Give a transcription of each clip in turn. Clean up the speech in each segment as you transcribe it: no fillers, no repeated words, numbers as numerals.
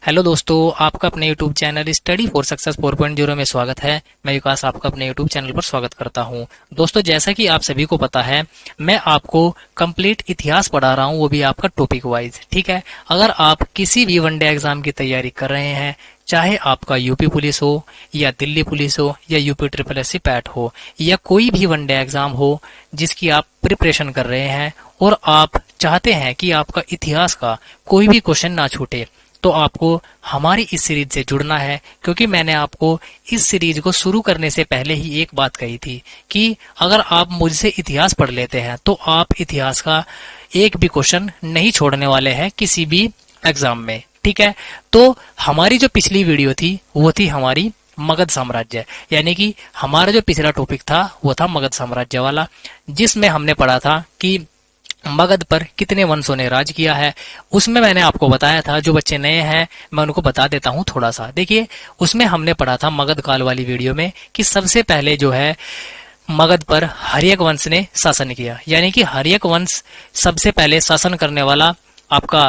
Hello दोस्तों, आपका अपने YouTube channel study for success 4.0 में स्वागत है। मैं विकास आपका अपने यूट्यूब चैनल पर स्वागत करता हूं। दोस्तों, जैसा कि आप सभी को पता है, मैं आपको कंप्लीट इतिहास पढ़ा रहा हूं, वो भी आपका टॉपिक वाइज। ठीक है, अगर आप किसी भी वनडे एग्जाम की तैयारी कर रहे हैं, चाहे आपका यूपी पुलिस हो या दिल्ली पुलिस हो या UP triple S C PET हो या कोई भी वनडे एग्जाम हो जिसकी आप प्रिपरेशन कर रहे हैं और आप चाहते हैं कि आपका इतिहास का कोई भी क्वेश्चन ना छूटे, तो आपको हमारी इस सीरीज से जुड़ना है। क्योंकि मैंने आपको इस सीरीज को शुरू करने से पहले ही एक बात कही थी कि अगर आप मुझसे इतिहास पढ़ लेते हैं तो आप इतिहास का एक भी क्वेश्चन नहीं छोड़ने वाले हैं किसी भी एग्जाम में। ठीक है, तो हमारी जो पिछली वीडियो थी वो थी हमारी मगध साम्राज्य, यानी कि हमारा जो पिछला टॉपिक था वो था मगध साम्राज्य वाला, जिसमें हमने पढ़ा था कि मगध पर कितने वंशों ने राज किया है। उसमें मैंने आपको बताया था, जो बच्चे नए हैं मैं उनको बता देता हूं थोड़ा सा। देखिए, उसमें हमने पढ़ा था मगध काल वाली वीडियो में कि सबसे पहले जो है मगध पर हर्यक वंश ने शासन किया, यानी कि हर्यक वंश सबसे पहले शासन करने वाला आपका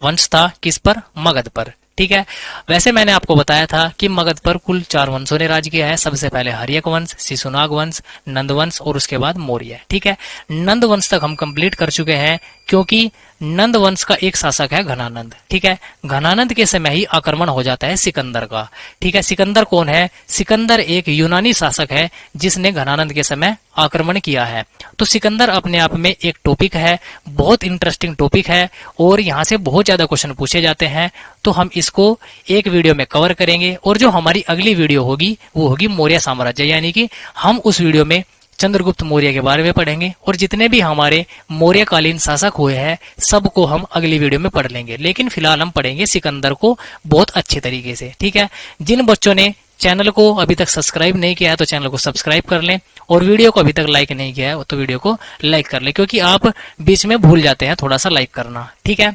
वंश था। किस पर? मगध पर। ठीक है, वैसे मैंने आपको बताया था कि मगध पर कुल 4 वंशों ने राज किया है। सबसे पहले हर्यक वंश, शिशुनाग वंश, नंद वंश और उसके बाद मौर्य। ठीक है, नंद वंश तक हम कंप्लीट कर चुके हैं, क्योंकि नंद वंश का एक शासक है घनानंद। ठीक है, घनानंद के समय ही आक्रमण हो जाता है सिकंदर का। ठीक है, सिकंदर कौन है? सिकंदर एक यूनानी शासक है जिसने घनानंद के समय आक्रमण किया है। तो सिकंदर अपने आप में एक टॉपिक है, बहुत इंटरेस्टिंग टॉपिक है और यहाँ से बहुत ज्यादा क्वेश्चन पूछे जाते हैं। तो हम इसको एक वीडियो में कवर करेंगे और जो हमारी अगली वीडियो होगी वो होगी मौर्य साम्राज्य, यानी कि हम उस वीडियो में चंद्रगुप्त मौर्य के बारे में पढ़ेंगे और जितने भी हमारे मौर्यकालीन शासक हुए हैं सबको हम अगली वीडियो में पढ़ लेंगे। लेकिन फिलहाल हम पढ़ेंगे सिकंदर को बहुत अच्छे तरीके से। ठीक है, जिन बच्चों ने चैनल को अभी तक सब्सक्राइब नहीं किया है तो चैनल को सब्सक्राइब कर लें और वीडियो को अभी तक लाइक नहीं किया है तो वीडियो को लाइक कर लें, क्योंकि आप बीच में भूल जाते हैं थोड़ा सा लाइक करना। ठीक है,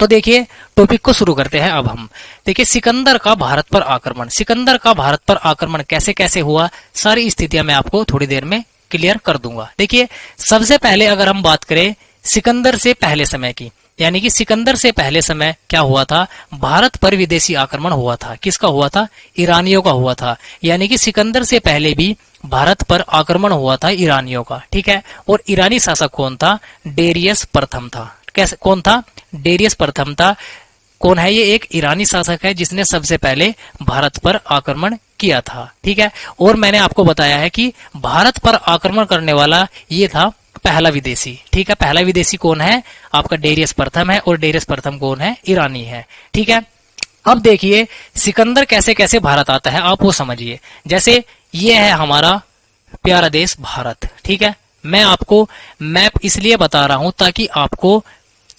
तो देखिए टॉपिक को शुरू करते हैं। अब हम देखिए सिकंदर का भारत पर आक्रमण। सिकंदर का भारत पर आक्रमण कैसे कैसे हुआ, सारी स्थितियां मैं आपको थोड़ी देर में क्लियर कर दूंगा। देखिए, सबसे पहले अगर हम बात करें सिकंदर से पहले समय की, यानी कि सिकंदर से पहले समय क्या हुआ था, भारत पर विदेशी आक्रमण हुआ था। किसका हुआ था? ईरानियों का हुआ था। यानी कि सिकंदर से पहले भी भारत पर आक्रमण हुआ था ईरानियों का। ठीक है, और ईरानी शासक कौन था? डेरियस प्रथम था। कैसे? कौन था? डेरियस प्रथम था। कौन है ये? एक ईरानी शासक है जिसने सबसे पहले भारत पर आक्रमण किया था। ठीक है, और मैंने आपको बताया है कि भारत पर आक्रमण करने वाला ये था पहला विदेशी। ठीक है, पहला विदेशी कौन है? आपका डेरियस प्रथम है, और डेरियस प्रथम कौन है? ईरानी है। ठीक है, अब देखिए सिकंदर कैसे कैसे भारत आता है, आप वो समझिए। जैसे ये है हमारा प्यारा देश भारत। ठीक है, मैं आपको मैप इसलिए बता रहा हूं ताकि आपको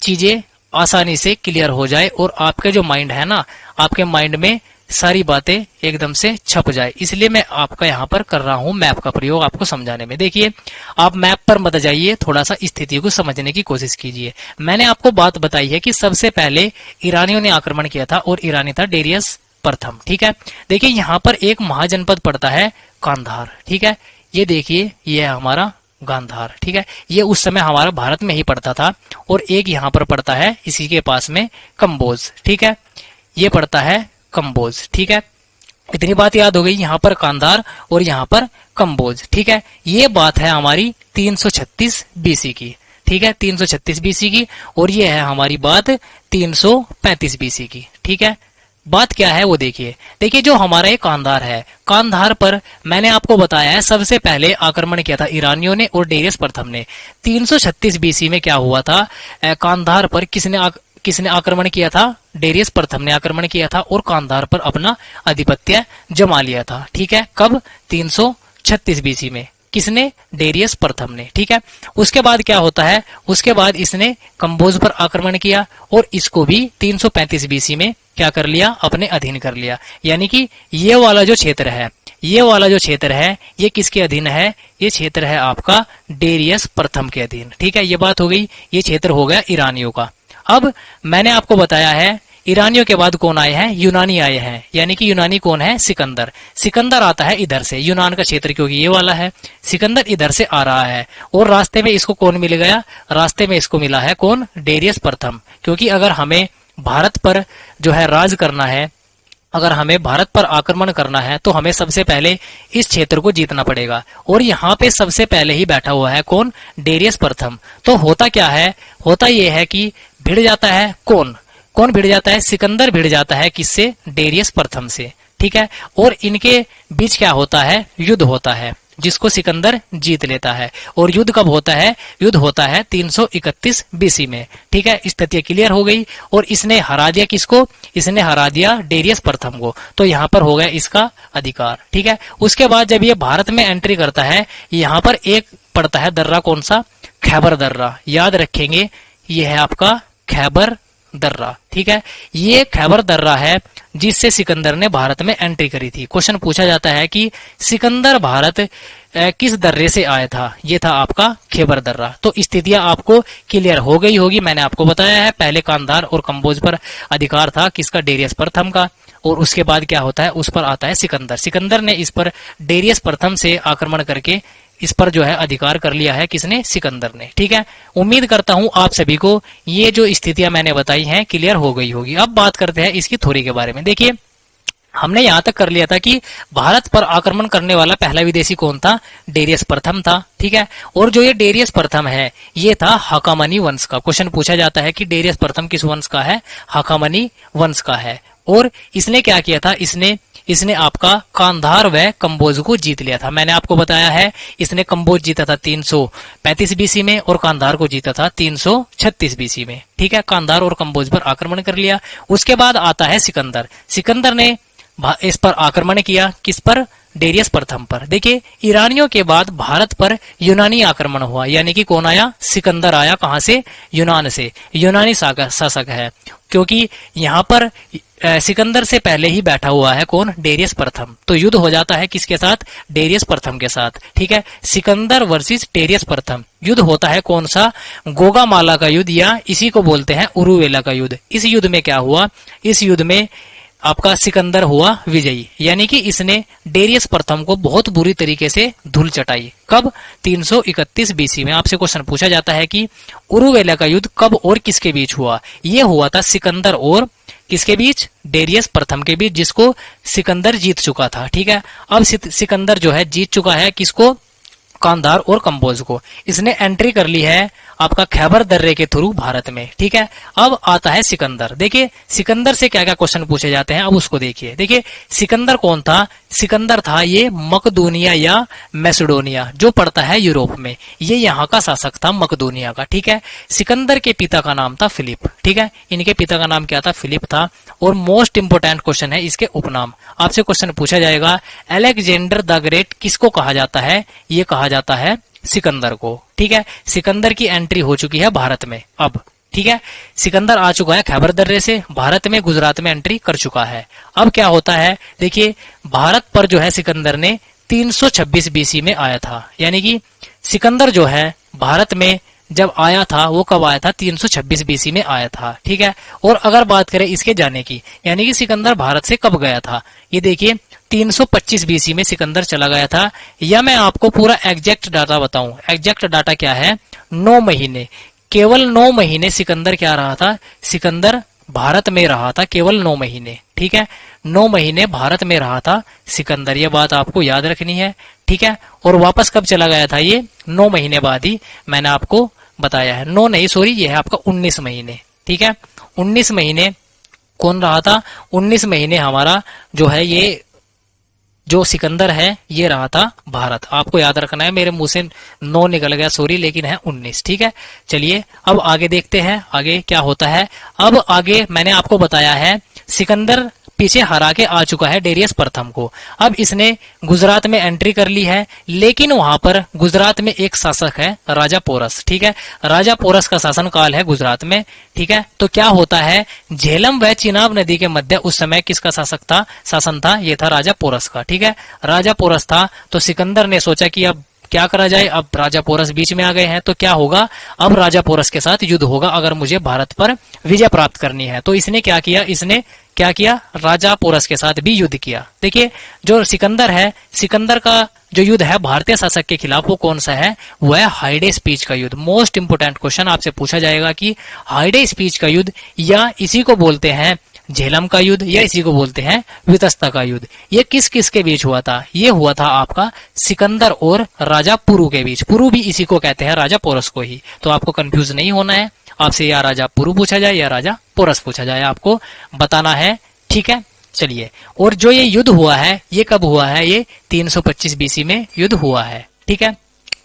चीजें आसानी से क्लियर हो जाए और आपके जो माइंड है ना, आपके माइंड में सारी बातें एकदम से छप जाए, इसलिए मैं आपका यहाँ पर कर रहा हूँ मैप का प्रयोग आपको समझाने में। देखिए, आप मैप पर मत जाइए, थोड़ा सा स्थिति को समझने की कोशिश कीजिए। मैंने आपको बात बताई है कि सबसे पहले ईरानियों ने आक्रमण किया था और ईरानी था डेरियस प्रथम। ठीक है, देखिए यहाँ पर एक महाजनपद पड़ता है कांधार। ठीक है, ये देखिए ये है हमारा गांधार। ठीक है, ये उस समय हमारा भारत में ही पड़ता था। और एक यहाँ पर पड़ता है इसी के पास में कंबोज। ठीक है, ये पड़ता है कंबोज। ठीक है, इतनी बात याद हो गई, यहाँ पर कांधार और यहाँ पर कंबोज। ठीक है, ये बात है हमारी 336 बीसी की। ठीक है, 336 बीसी की, और ये है हमारी बात 335 बीसी की। ठीक है, बात क्या है वो देखिए। देखिए, जो हमारा ये कांधार है, कांधार पर मैंने आपको बताया है सबसे पहले आक्रमण किया था ईरानियों ने और डेरियस प्रथम ने। 336 बीसी में क्या हुआ था, कांधार पर किसने आक्रमण किया था? डेरियस प्रथम ने आक्रमण किया था और कांधार पर अपना आधिपत्य जमा लिया था। ठीक है, कब? 336 बीसी में। किसने? डेरियस प्रथम ने। ठीक है, उसके बाद क्या होता है, उसके बाद इसने कंबोज पर आक्रमण किया और इसको भी 335 बीसी में क्या कर लिया? अपने अधीन कर लिया। यानी कि ये वाला जो क्षेत्र है, ये वाला जो क्षेत्र है, ये किसके अधीन है? ये क्षेत्र है आपका डेरियस प्रथम के अधीन। ठीक है, ये बात हो गई, ये क्षेत्र हो गया ईरानियों का। अब मैंने आपको बताया है ईरानियों के बाद कौन आए हैं? यूनानी आए हैं। यानी कि यूनानी कौन है? सिकंदर। सिकंदर आता है इधर से, यूनान का क्षेत्र क्योंकि ये वाला है, सिकंदर इधर से आ रहा है। और रास्ते में इसको कौन मिल गया? रास्ते में इसको मिला है कौन? डेरियस प्रथम। क्योंकि अगर हमें भारत पर जो है राज करना है, अगर हमें भारत पर आक्रमण करना है तो हमें सबसे पहले इस क्षेत्र को जीतना पड़ेगा। और यहाँ पे सबसे पहले ही बैठा हुआ है कौन? डेरियस प्रथम। तो होता क्या है? होता यह है कि भिड़ जाता है कौन? कौन भिड़ जाता है? सिकंदर भिड़ जाता है किससे? डेरियस प्रथम से, ठीक है। और इनके बीच क्या होता है? युद्ध होता है, जिसको सिकंदर जीत लेता है। और युद्ध कब होता है? युद्ध होता है 331 बीसी में, ठीक है। स्थिति क्लियर हो गई। और इसने हरा दिया किसको? इसने हरा दिया डेरियस प्रथम को। तो यहाँ पर हो गया इसका अधिकार, ठीक है। उसके बाद जब ये भारत में एंट्री करता है, यहाँ पर एक पड़ता है दर्रा, कौन सा? खैबर दर्रा। याद रखेंगे, ये है आपका खैबर दर्रा, ठीक है। ये खैबर दर्रा है जिससे सिकंदर ने भारत में एंट्री करी थी। क्वेश्चन पूछा जाता है कि सिकंदर भारत किस दर्रे से आया था? ये था आपका खैबर दर्रा। तो स्थितियां आपको क्लियर हो गई होगी। मैंने आपको बताया है, पहले कांधार और कंबोज पर अधिकार था किसका? डेरियस प्रथम का। और उसके बाद क्या होता है? उस पर आता है सिकंदर। सिकंदर ने इस पर डेरियस प्रथम से आक्रमण करके इस पर जो है अधिकार कर लिया है। किसने? सिकंदर ने, ठीक है। उम्मीद करता हूं आप सभी को ये जो स्थितियां मैंने बताई हैं क्लियर हो गई होगी। अब बात करते हैं इसकी थ्योरी के बारे में। देखिए, हमने यहां तक कर लिया था कि भारत पर आक्रमण करने वाला पहला विदेशी कौन था? डेरियस प्रथम था, ठीक है। और जो ये डेरियस प्रथम है, ये था हकामनी वंश का। क्वेश्चन पूछा जाता है कि डेरियस प्रथम किस वंश का है? हकामनी वंश का है। और इसने क्या किया था? इसने आपका कांधार व कंबोज को जीत लिया था। मैंने आपको बताया है, इसने कंबोज जीता था 335 बीसी में और कांधार को जीता था 336 बीसी में, ठीक है। कांधार और कंबोज पर आक्रमण कर लिया। उसके बाद आता है सिकंदर। सिकंदर ने इस पर आक्रमण किया, किस पर? डेरियस प्रथम पर। देखिए, ईरानियों के बाद भारत पर यूनानी आक्रमण हुआ, यानी कि कौन आया? सिकंदर आया। कहां से? यूनान से। यूनानी शासक है, क्योंकि यहाँ पर सिकंदर से पहले ही बैठा हुआ है कौन? डेरियस प्रथम। तो युद्ध हो जाता है किसके साथ? डेरियस प्रथम के साथ, ठीक है। सिकंदर वर्सेस डेरियस प्रथम युद्ध होता है कौन सा? गोगामाला का युद्ध, या इसी को बोलते हैं उरुवेला का युद्ध। इस युद्ध में क्या हुआ? इस युद्ध में आपका सिकंदर हुआ विजयी, यानी कि इसने डेरियस प्रथम को बहुत बुरी तरीके से धूल चटाई। कब? 331 बीसी में। आपसे क्वेश्चन पूछा जाता है कि उरुवेला का युद्ध कब और किसके बीच हुआ? ये हुआ था सिकंदर और किसके बीच? डेरियस प्रथम के बीच, जिसको सिकंदर जीत चुका था, ठीक है। अब सिकंदर जो है जीत चुका है किसको? कांधार और कंबोज को। इसने एंट्री कर ली है आपका खैबर दर्रे के थ्रू भारत में, ठीक है। अब आता है सिकंदर। देखिए, सिकंदर से क्या क्या क्वेश्चन पूछे जाते हैं, अब उसको देखिए। देखिए, सिकंदर कौन था? सिकंदर था ये मकदूनिया या मैसेडोनिया, जो पड़ता है यूरोप में। ये यहाँ का शासक था मकदूनिया का, ठीक है। सिकंदर के पिता का नाम था फिलिप, ठीक है। इनके पिता का नाम क्या था? फिलिप था। और मोस्ट इंपोर्टेंट क्वेश्चन है इसके उपनाम। आपसे क्वेश्चन पूछा जाएगा, अलेक्जेंडर द ग्रेट किसको कहा जाता है? ये कहा जाता है सिकंदर को, ठीक है। सिकंदर की एंट्री हो चुकी है भारत में अब, ठीक है। सिकंदर आ चुका है खैबर दर्रे से भारत में, गुजरात में एंट्री कर चुका है। अब क्या होता है? देखिए, भारत पर जो है सिकंदर ने 326 बीसी में आया था, यानी कि सिकंदर जो है भारत में जब आया था वो कब आया था? 326 बीसी में आया था, ठीक है। और अगर बात करें इसके जाने की, यानी कि सिकंदर भारत से कब गया था, ये देखिए 325 बीसी में सिकंदर चला गया था। या मैं आपको पूरा एग्जैक्ट डाटा बताऊं, एग्जैक्ट डाटा क्या है? 9 महीने, केवल 9 महीने सिकंदर क्या रहा था? सिकंदर भारत में रहा था केवल 9 महीने, ठीक है। 9 महीने भारत में रहा था सिकंदर, ये बात आपको याद रखनी है, ठीक है। और वापस कब चला गया था? ये 9 महीने बाद ही मैंने आपको बताया है। 9 नहीं, सॉरी, ये है आपका 19 महीने, ठीक है। 19 महीने कौन रहा था? 19 महीने हमारा जो है ये जो सिकंदर है ये रहा था भारत। आपको याद रखना है, मेरे मुंह से 9 निकल गया, सॉरी, लेकिन है 19, ठीक है। चलिए अब आगे देखते हैं आगे क्या होता है। अब आगे मैंने आपको बताया है सिकंदर पीछे हरा के आ चुका है डेरियस प्रथम को। अब इसने गुजरात में एंट्री कर ली है, लेकिन वहां पर गुजरात में एक शासक है राजा पोरस, ठीक है। राजा पोरस का शासन काल है गुजरात में, ठीक है। तो क्या होता है? झेलम व चिनाब नदी के मध्य उस समय किसका शासक था? शासन था, ये था राजा पोरस का, ठीक है। राजा पोरस था, तो सिकंदर ने सोचा कि अब क्या करा जाए, अब राजा पोरस बीच में आ गए हैं, तो क्या होगा, अब राजा पोरस के साथ युद्ध होगा अगर मुझे भारत पर विजय प्राप्त करनी है। तो इसने क्या किया, इसने क्या किया, राजा पोरस के साथ भी युद्ध किया। देखिए जो सिकंदर है, सिकंदर का जो युद्ध है भारतीय शासक के खिलाफ वो कौन सा है, वो है हाइडे स्पीच का युद्ध। मोस्ट इंपोर्टेंट क्वेश्चन आपसे पूछा जाएगा कि हाइडे स्पीच का युद्ध, या इसी को बोलते हैं झेलम का युद्ध, या इसी को बोलते हैं वितस्ता का युद्ध, ये किस किस के बीच हुआ था, ये हुआ था आपका सिकंदर और राजा पुरु के बीच। पुरु भी इसी को कहते हैं, राजा पोरस को ही। तो आपको कंफ्यूज नहीं होना है, आपसे या राजा पुरु पूछा जाए या राजा पोरस पूछा जाए, आपको बताना है, ठीक है। चलिए, और जो ये युद्ध हुआ है ये कब हुआ है, ये 325 बीसी में युद्ध हुआ है, ठीक है।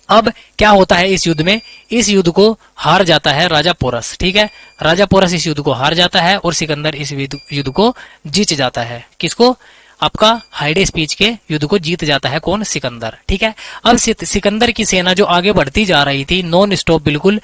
अब क्या होता है इस युद्ध में, इस युद्ध को हार जाता है राजा पोरस, ठीक है। राजा पोरस इस युद्ध को हार जाता है और सिकंदर इस युद्ध को जीत जाता है। किसको, आपका हाइडे स्पीच के युद्ध को जीत जाता है कौन, सिकंदर, ठीक है। अब सिकंदर की सेना जो आगे बढ़ती जा रही थी नॉन स्टॉप, बिल्कुल,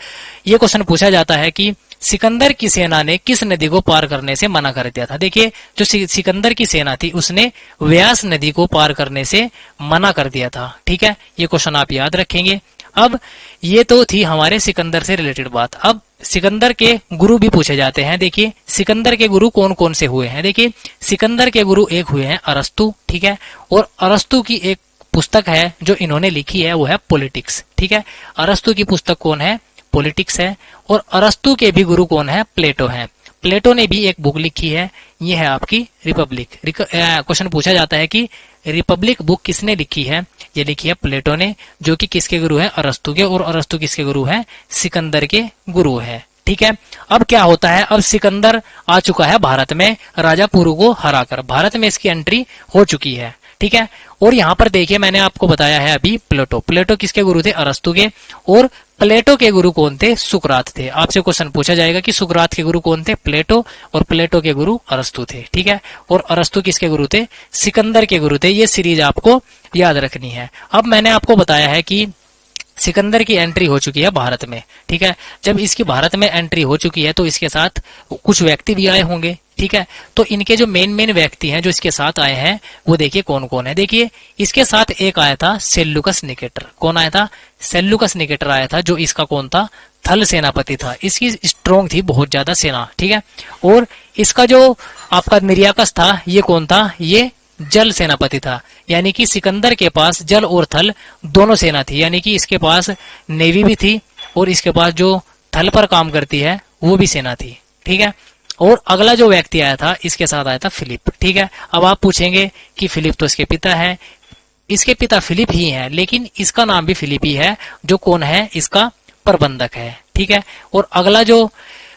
ये क्वेश्चन पूछा जाता है कि सिकंदर की सेना ने किस नदी को पार करने से मना कर दिया था। देखिए जो सिकंदर की सेना थी उसने व्यास नदी को पार करने से मना कर दिया था, ठीक है। ये क्वेश्चन आप याद रखेंगे। अब ये तो थी हमारे सिकंदर से रिलेटेड बात। अब सिकंदर के गुरु भी पूछे जाते हैं। देखिए सिकंदर के गुरु कौन कौन से हुए हैं। देखिए सिकंदर के गुरु एक हुए हैं अरस्तु, ठीक है, और अरस्तु की एक पुस्तक है जो इन्होंने लिखी है वो है पॉलिटिक्स, ठीक है। अरस्तु की पुस्तक कौन है, पॉलिटिक्स है। और अरस्तु के भी गुरु कौन है, प्लेटो है। प्लेटो ने भी एक बुक लिखी है, ये है आपकी रिपब्लिक। क्वेश्चन पूछा जाता है कि रिपब्लिक बुक किसने लिखी है, ये लिखी है प्लेटो ने, जो कि किसके गुरु है, अरस्तु के, और अरस्तु किसके गुरु है, सिकंदर के गुरु है, ठीक है। अब क्या होता है, अब सिकंदर आ चुका है भारत में राजा पुरु को हराकर, भारत में इसकी एंट्री हो चुकी है, ठीक है। और यहाँ पर देखिए मैंने आपको बताया है अभी प्लेटो, प्लेटो किसके गुरु थे, अरस्तु के, और प्लेटो के गुरु कौन थे, सुकरात थे। आपसे क्वेश्चन पूछा जाएगा कि सुकरात के गुरु कौन थे, प्लेटो, और प्लेटो के गुरु अरस्तु थे, ठीक है। और अरस्तु किसके गुरु थे, सिकंदर के गुरु थे। ये सीरीज आपको याद रखनी है। अब मैंने आपको बताया है कि सिकंदर की एंट्री हो चुकी है भारत में, ठीक है। जब इसकी भारत में एंट्री हो चुकी है तो इसके साथ कुछ व्यक्ति भी आए होंगे, ठीक है। तो इनके जो मेन व्यक्ति हैं जो इसके साथ आए हैं वो देखिए कौन कौन है। देखिए इसके साथ एक आया था सेल्यूकस निकेटर। कौन आया था, सेल्यूकस निकेटर आया था, जो इसका कौन था, थल सेनापति था। इसकी स्ट्रॉन्ग थी बहुत ज्यादा सेना, ठीक है। और इसका जो आपका निर्याकस था ये कौन था, ये जल सेनापति था। यानी कि सिकंदर के पास जल और थल दोनों सेना थी, यानी कि इसके पास नेवी भी थी और इसके पास जो थल पर काम करती है वो भी सेना थी, ठीक है। और अगला जो व्यक्ति आया था इसके साथ आया था फिलिप, ठीक है। अब आप पूछेंगे कि फिलिप तो इसके पिता है, इसके पिता फिलिप ही हैं, लेकिन इसका नाम भी फिलिप ही है, जो कौन है, इसका प्रबंधक है, ठीक है। और अगला जो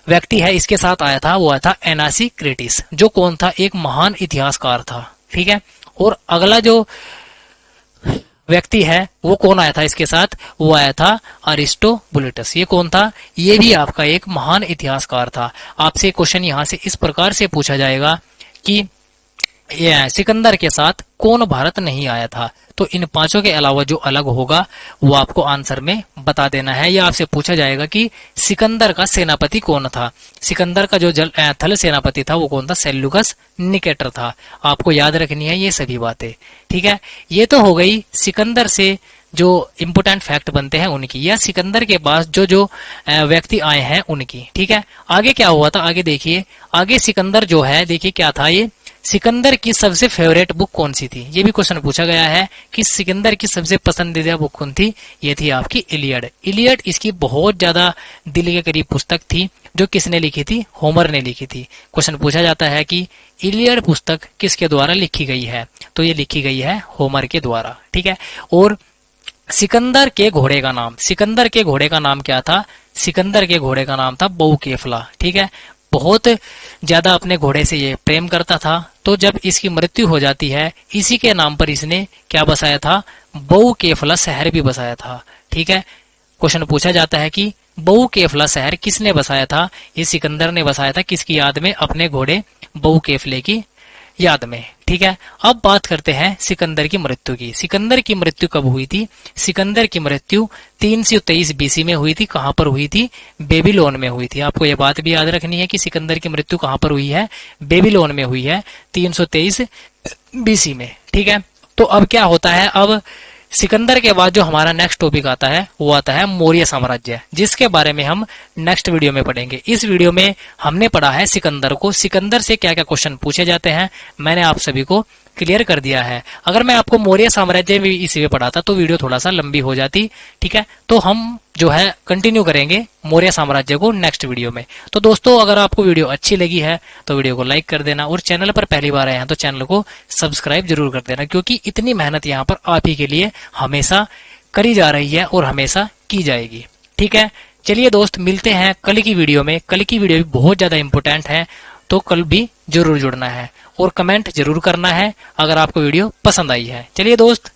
व्यक्ति है इसके साथ आया था वो आया था एनासी क्रेटिस, जो कौन था, एक महान इतिहासकार था, ठीक है। और अगला जो व्यक्ति है वो कौन आया था इसके साथ, वो आया था अरिस्टोबुलिटस। ये कौन था, ये भी आपका एक महान इतिहासकार था। आपसे क्वेश्चन यहाँ से इस प्रकार से पूछा जाएगा कि सिकंदर के साथ कौन भारत नहीं आया था, तो इन पांचों के अलावा जो अलग होगा वो आपको आंसर में बता देना है। या आपसे पूछा जाएगा कि सिकंदर का सेनापति कौन था। सिकंदर का जो थल सेनापति था वो कौन था, सेल्यूकस निकेटर था। आपको याद रखनी है ये सभी बातें, ठीक है। ये तो हो गई सिकंदर से जो इंपोर्टेंट फैक्ट बनते हैं उनकी, या सिकंदर के पास जो जो व्यक्ति आए हैं उनकी, ठीक है। आगे क्या हुआ था, आगे देखिए, आगे सिकंदर जो है, देखिए क्या था, ये सिकंदर की सबसे फेवरेट बुक कौन सी थी, ये भी क्वेश्चन पूछा गया है कि सिकंदर की सबसे पसंदीदा बुक कौन थी, ये थी आपकी इलियड। इलियड इसकी बहुत ज्यादा दिल के करीब पुस्तक थी, जो किसने लिखी थी, होमर ने लिखी थी। क्वेश्चन पूछा जाता है कि इलियड पुस्तक किसके द्वारा लिखी गई है, तो ये लिखी गई है होमर के द्वारा, ठीक है। और सिकंदर के घोड़े का नाम, सिकंदर के घोड़े का नाम क्या था, सिकंदर के घोड़े का नाम था बहुकेफला, ठीक है। बहुत ज्यादा अपने घोड़े से ये प्रेम करता था, तो जब इसकी मृत्यु हो जाती है इसी के नाम पर इसने क्या बसाया था, बहुकेफला शहर भी बसाया था, ठीक है। क्वेश्चन पूछा जाता है कि बहुकेफला शहर किसने बसाया था, ये सिकंदर ने बसाया था, किसकी याद में, अपने घोड़े बहुकेफले की याद में, ठीक है। अब बात करते हैं सिकंदर की मृत्यु की। सिकंदर की मृत्यु कब हुई थी, सिकंदर की मृत्यु 323 बीसी में हुई थी। कहां पर हुई थी, बेबीलोन में हुई थी। आपको यह बात भी याद रखनी है कि सिकंदर की मृत्यु कहां पर हुई है, बेबीलोन में हुई है 323 बीसी में, ठीक है। तो अब क्या होता है, अब सिकंदर के बाद जो हमारा नेक्स्ट टॉपिक आता है वो आता है मौर्य साम्राज्य, जिसके बारे में हम नेक्स्ट वीडियो में पढ़ेंगे। इस वीडियो में हमने पढ़ा है सिकंदर को, सिकंदर से क्या क्या क्वेश्चन पूछे जाते हैं मैंने आप सभी को क्लियर कर दिया है। अगर मैं आपको मौर्य साम्राज्य में इसी में पढ़ाता तो वीडियो थोड़ा सा लंबी हो जाती, ठीक है। तो हम जो है कंटिन्यू करेंगे मौर्य साम्राज्य को नेक्स्ट वीडियो में। तो दोस्तों अगर आपको वीडियो अच्छी लगी है तो वीडियो को लाइक कर देना, और चैनल पर पहली बार आए हैं तो चैनल को सब्सक्राइब जरूर कर देना, क्योंकि इतनी मेहनत यहाँ पर आप ही के लिए हमेशा करी जा रही है और हमेशा की जाएगी, ठीक है। चलिए दोस्त, मिलते हैं कल की वीडियो में। कल की वीडियो भी बहुत ज्यादा इंपॉर्टेंट है, तो कल भी जरूर जुड़ना है और कमेंट जरूर करना है अगर आपको वीडियो पसंद आई है। चलिए दोस्त,